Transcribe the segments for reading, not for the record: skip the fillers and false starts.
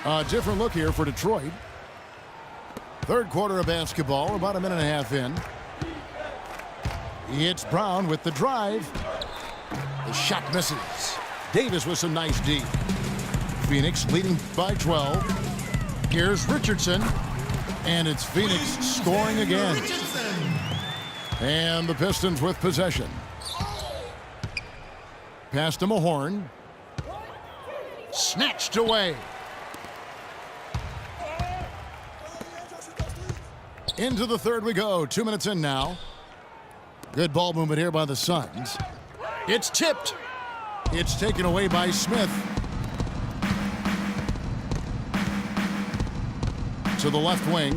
A different look here for Detroit. Third quarter of basketball, about a minute and a half in. It's Brown with the drive. The shot misses. Davis with some nice D. Phoenix leading by 12. Here's Richardson. And it's Phoenix scoring again. And the Pistons with possession. Pass to Mahorn. Snatched away. Into the third we go. 2 minutes in now. Good ball movement here by the Suns. It's tipped. It's taken away by Smith. To the left wing.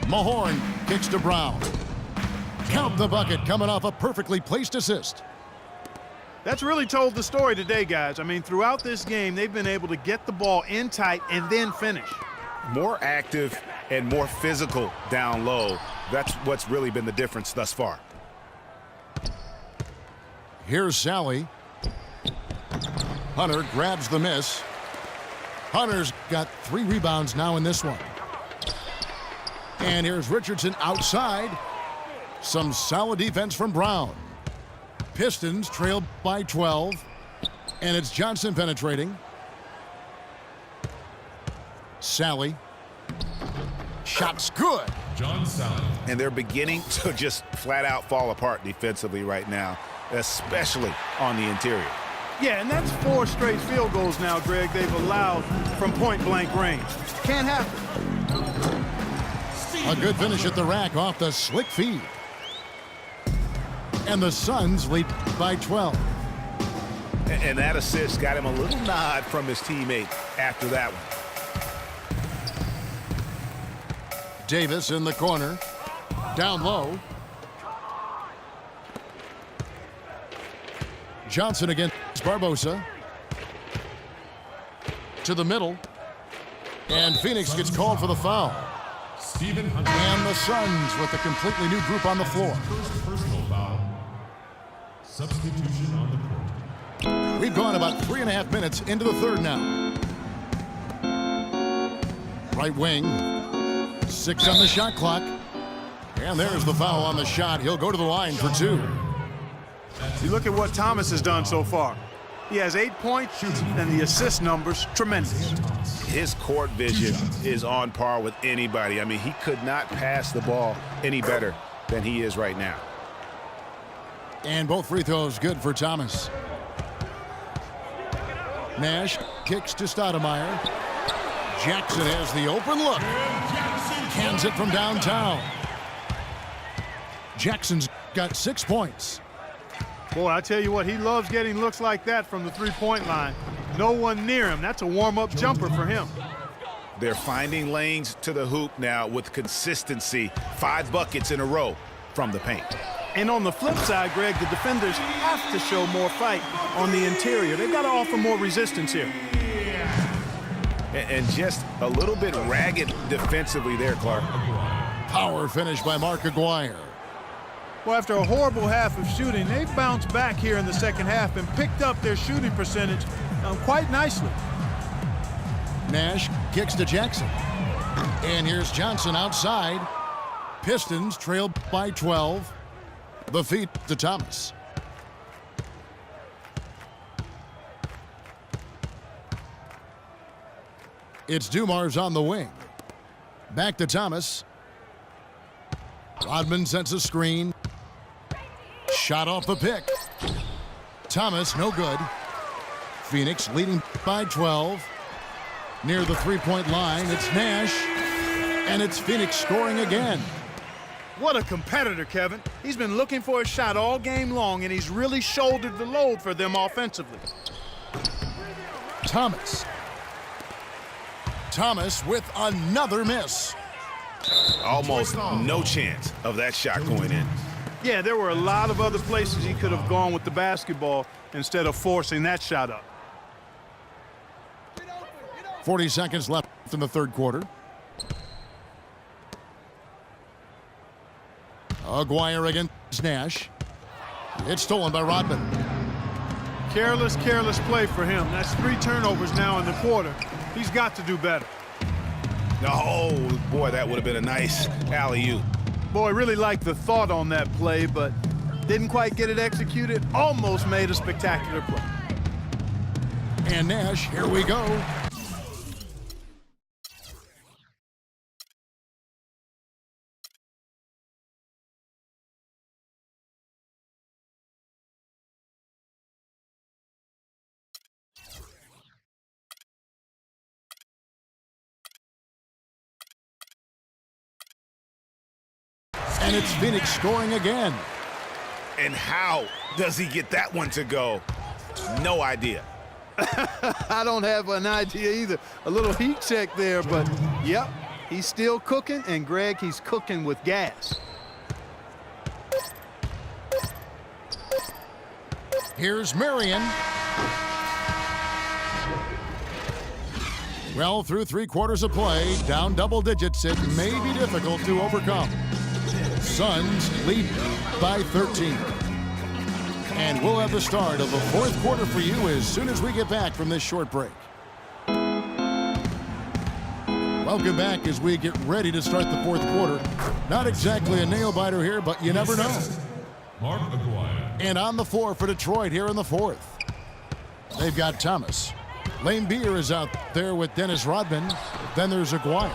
Mahorn kicks to Brown. Count the bucket coming off a perfectly placed assist. That's really told the story today, guys. I mean, throughout this game, they've been able to get the ball in tight and then finish. More active and more physical down low. That's what's really been the difference thus far. Here's Sally. Hunter grabs the miss. Hunter's got 3 rebounds now in this one. And here's Richardson outside. Some solid defense from Brown. Pistons trail by 12. And it's Johnson penetrating. Sally. Shot's good. John Sally. And they're beginning to just flat out fall apart defensively right now, especially on the interior. Yeah, and that's 4 straight field goals now, Greg, they've allowed from point-blank range. Can't happen. A good finish at the rack off the slick feed. And the Suns lead by 12. And that assist got him a little nod from his teammate after that one. Davis in the corner. Down low. Johnson against Barbosa. To the middle. And Phoenix gets called for the foul. Stephen Hunter. And the Suns with a completely new group on the floor. First personal foul. Substitution on the court. We've gone about 3.5 minutes into the third now. Right wing. 6 on the shot clock. And there's the foul on the shot. He'll go to the line for 2. You look at what Thomas has done so far. He has 8 points, and the assist numbers tremendous. His court vision is on par with anybody. I mean, he could not pass the ball any better than he is right now. And both free throws good for Thomas. Nash kicks to Stoudemire. Jackson has the open look. Cans it from downtown. Jackson's got 6 points. Boy, I tell you what, he loves getting looks like that from the three-point line. No one near him. That's a warm-up jumper for him. They're finding lanes to the hoop now with consistency. 5 buckets in a row from the paint. And on the flip side, Greg, the defenders have to show more fight on the interior. They've got to offer more resistance here. And just a little bit ragged defensively there, Clark. Power finish by Mark Aguirre. Well, after a horrible half of shooting, they've bounced back here in the second half and picked up their shooting percentage quite nicely. Nash kicks to Jackson. And here's Johnson outside. Pistons trail by 12. The feed to Thomas. It's Dumars on the wing. Back to Thomas. Rodman sends a screen. Shot off the pick. Thomas, no good. Phoenix leading by 12. Near the three-point line, it's Nash. And it's Phoenix scoring again. What a competitor, Kevin. He's been looking for a shot all game long, and he's really shouldered the load for them offensively. Thomas. Thomas with another miss. Almost no chance of that shot going in. Yeah, there were a lot of other places he could have gone with the basketball instead of forcing that shot up. 40 seconds left in the third quarter. Aguirre against Nash. It's stolen by Rodman. Careless play for him. That's 3 turnovers now in the quarter. He's got to do better. Oh, boy, that would have been a nice alley-oop. Boy, really liked the thought on that play, but didn't quite get it executed. Almost made a spectacular play. And Nash, here we go. And it's Phoenix scoring again. And how does he get that one to go? No idea. I don't have an idea either. A little heat check there, but yep, he's still cooking, and Greg, he's cooking with gas. Here's Marion. Well, through 3 quarters of play, down double digits, it may be difficult to overcome. Suns lead by 13. And we'll have the start of the 4th quarter for you as soon as we get back from this short break. Welcome back as we get ready to start the 4th quarter. Not exactly a nail-biter here, but you never know. Mark Aguirre. And on the floor for Detroit here in the 4th. They've got Thomas. Lane Beer is out there with Dennis Rodman. Then there's Aguirre.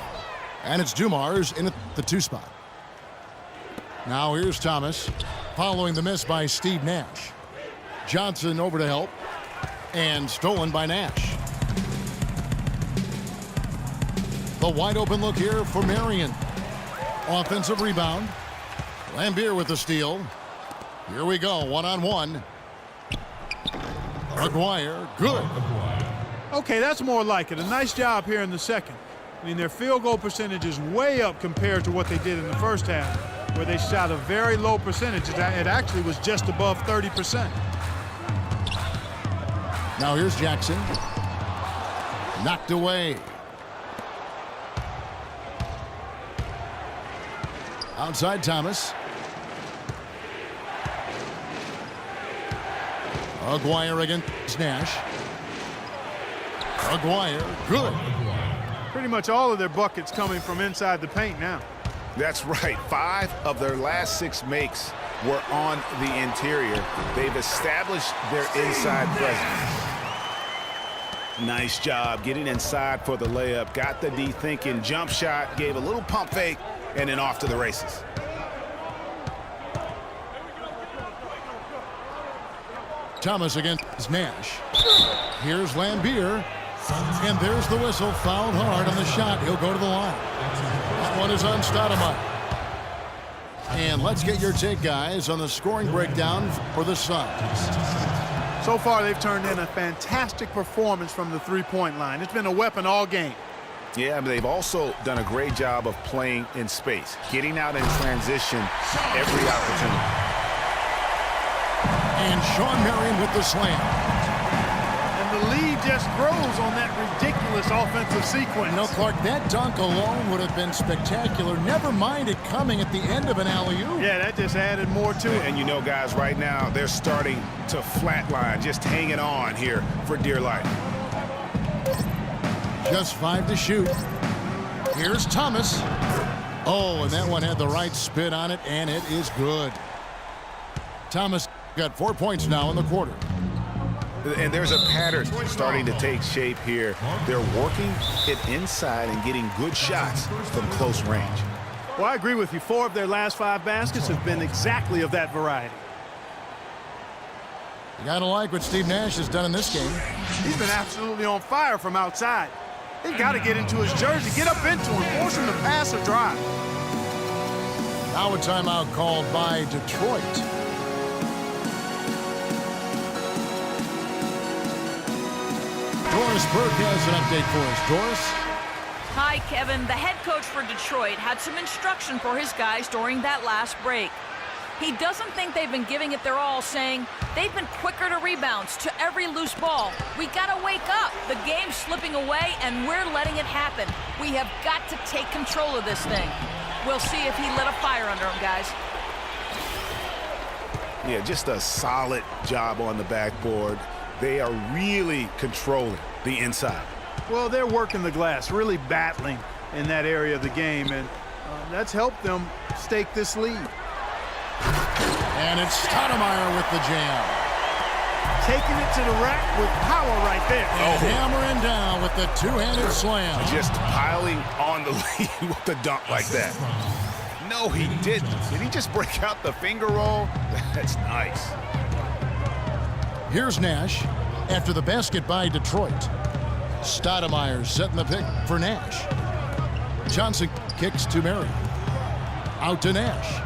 And it's Dumars in at the 2 spot. Now here's Thomas, following the miss by Steve Nash. Johnson over to help, and stolen by Nash. The wide open look here for Marion. Offensive rebound. Lambier with the steal. Here we go, one-on-one. Aguirre, good. Okay, that's more like it. A nice job here in the second. I mean, their field goal percentage is way up compared to what they did in the first half, where they shot a very low percentage. It actually was just above 30%. Now here's Jackson. Knocked away. Outside Thomas. Aguirre against Nash. Aguirre, good. Pretty much all of their buckets coming from inside the paint now. That's right. 5 of their last 6 makes were on the interior. They've established their inside presence. Nice job getting inside for the layup. Got the D thinking, jump shot, gave a little pump fake, and then off to the races. Thomas against Nash. Here's Lambier. And there's the whistle. Fouled hard on the shot. He'll go to the line. That one is on Stoudemire. And let's get your take, guys, on the scoring breakdown for the Suns. So far, they've turned in a fantastic performance from the three-point line. It's been a weapon all game. Yeah, but they've also done a great job of playing in space, getting out in transition every opportunity. And Shawn Marion with the slam. And the lead just grows on that ridiculous offensive sequence. You know, Clark, that dunk alone would have been spectacular. Never mind it coming at the end of an alley-oop. Yeah, that just added more to it. And you know, guys, right now, they're starting to flatline, just hanging on here for dear life. Just 5 to shoot. Here's Thomas. Oh, and that one had the right spin on it, and it is good. Thomas got 4 points now in the quarter. And there's a pattern starting to take shape here. They're working it inside and getting good shots from close range. Well, I agree with you. 4 of their last 5 baskets have been exactly of that variety. You gotta like what Steve Nash has done in this game. He's been absolutely on fire from outside. They've got to get into his jersey, get up into him, force him to pass or drive. Now a timeout called by Detroit. Doris Burke has an update for us. Doris? Hi, Kevin. The head coach for Detroit had some instruction for his guys during that last break. He doesn't think they've been giving it their all, saying they've been quicker to rebounds, to every loose ball. We gotta wake up. The game's slipping away, and we're letting it happen. We have got to take control of this thing. We'll see if he lit a fire under him, guys. Yeah, just a solid job on the backboard. They are really controlling the inside. Well, they're working the glass, really battling in that area of the game, and that's helped them stake this lead. And it's Stoudemire with the jam. Taking it to the rack with power right there. And hammering down with the two-handed slam. Just piling on the lead with the dunk like that. No, he didn't. Did he just break out the finger roll? That's nice. Here's Nash after the basket by Detroit. Stoudemire setting the pick for Nash. Johnson kicks to Marion. Out to Nash.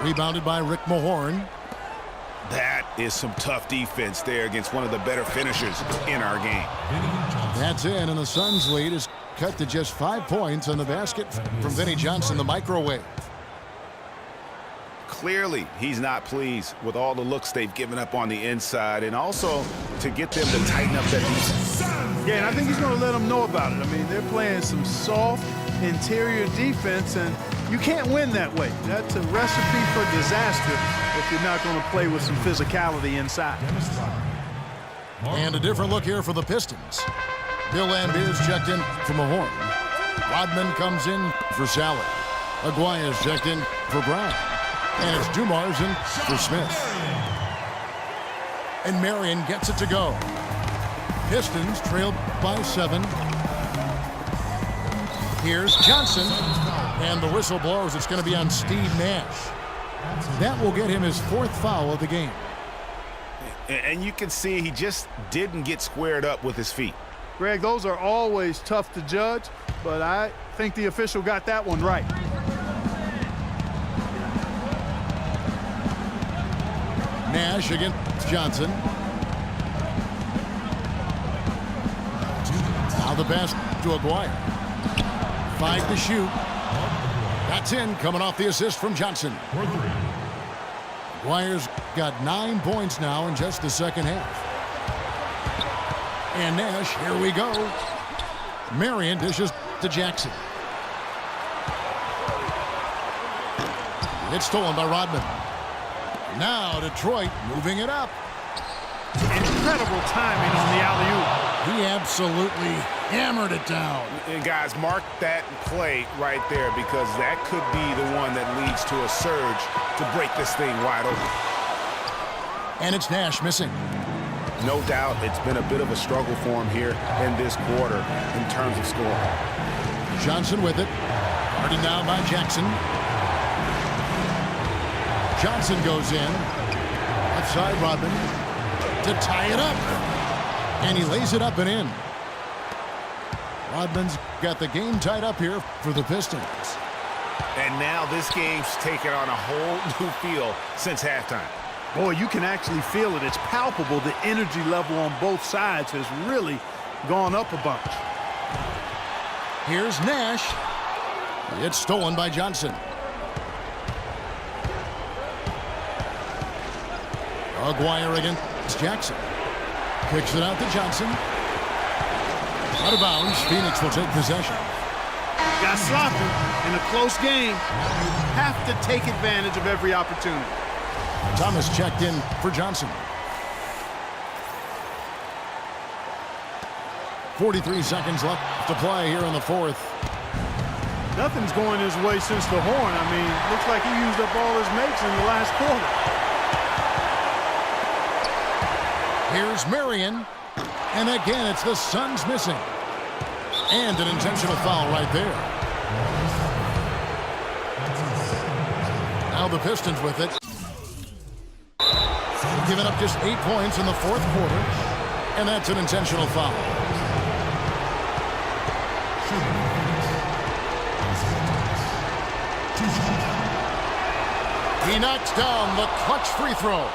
Rebounded by Rick Mahorn. That is some tough defense there against one of the better finishers in our game. That's in, and the Suns' lead is cut to just 5 points on the basket from Vinnie Johnson, the microwave. Clearly, he's not pleased with all the looks they've given up on the inside, and also to get them to tighten up that defense. Yeah, and I think he's going to let them know about it. I mean, they're playing some soft interior defense, and you can't win that way. That's a recipe for disaster if you're not going to play with some physicality inside. And a different look here for the Pistons. Bill Laimbeer's checked in for Mahorn. Rodman comes in for Sally. Aguaya's checked in for Brown. And it's Dumars in for Smith. And Marion gets it to go. Pistons trailed by 7. Here's Johnson. And the whistle blows. It's going to be on Steve Nash. That will get him his 4th foul of the game. And you can see he just didn't get squared up with his feet. Greg, those are always tough to judge, but I think the official got that one right. Nash against Johnson. Now the pass to Aguirre. 5 to shoot. That's in, coming off the assist from Johnson. Aguirre's got 9 points now in just the second half. And Nash, here we go. Marion dishes to Jackson. It's stolen by Rodman. Now Detroit moving it up. Incredible timing on the alley-oop. He absolutely hammered it down. And guys, mark that play right there, because that could be the one that leads to a surge to break this thing wide open. And it's Nash missing. No doubt it's been a bit of a struggle for him here in this quarter in terms of scoring. Johnson with it. Guarded now by Jackson. Johnson goes in. Left side, Rodman. To tie it up. And he lays it up and in. Rodman's got the game tied up here for the Pistons. And now this game's taken on a whole new feel since halftime. Boy, you can actually feel it. It's palpable. The energy level on both sides has really gone up a bunch. Here's Nash. It's stolen by Johnson. Aguirre against Jackson. Kicks it out to Johnson. Out of bounds. Phoenix will take possession. Got sloppy in a close game. You have to take advantage of every opportunity. Thomas checked in for Johnson. 43 seconds left to play here in the 4th. Nothing's going his way since the horn. I mean, looks like he used up all his makes in the last quarter. Here's Marion. And again, it's the Suns missing. And an intentional foul right there. Now the Pistons with it. Giving up just 8 points in the 4th quarter. And that's an intentional foul. He knocks down the clutch free throw.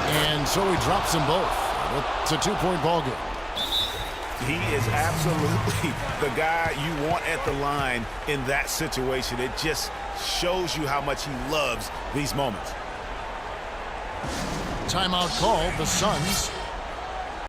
And so he drops them both. It's a 2-point ball game. He is absolutely the guy you want at the line in that situation. It just shows you how much he loves these moments. timeout called. The Suns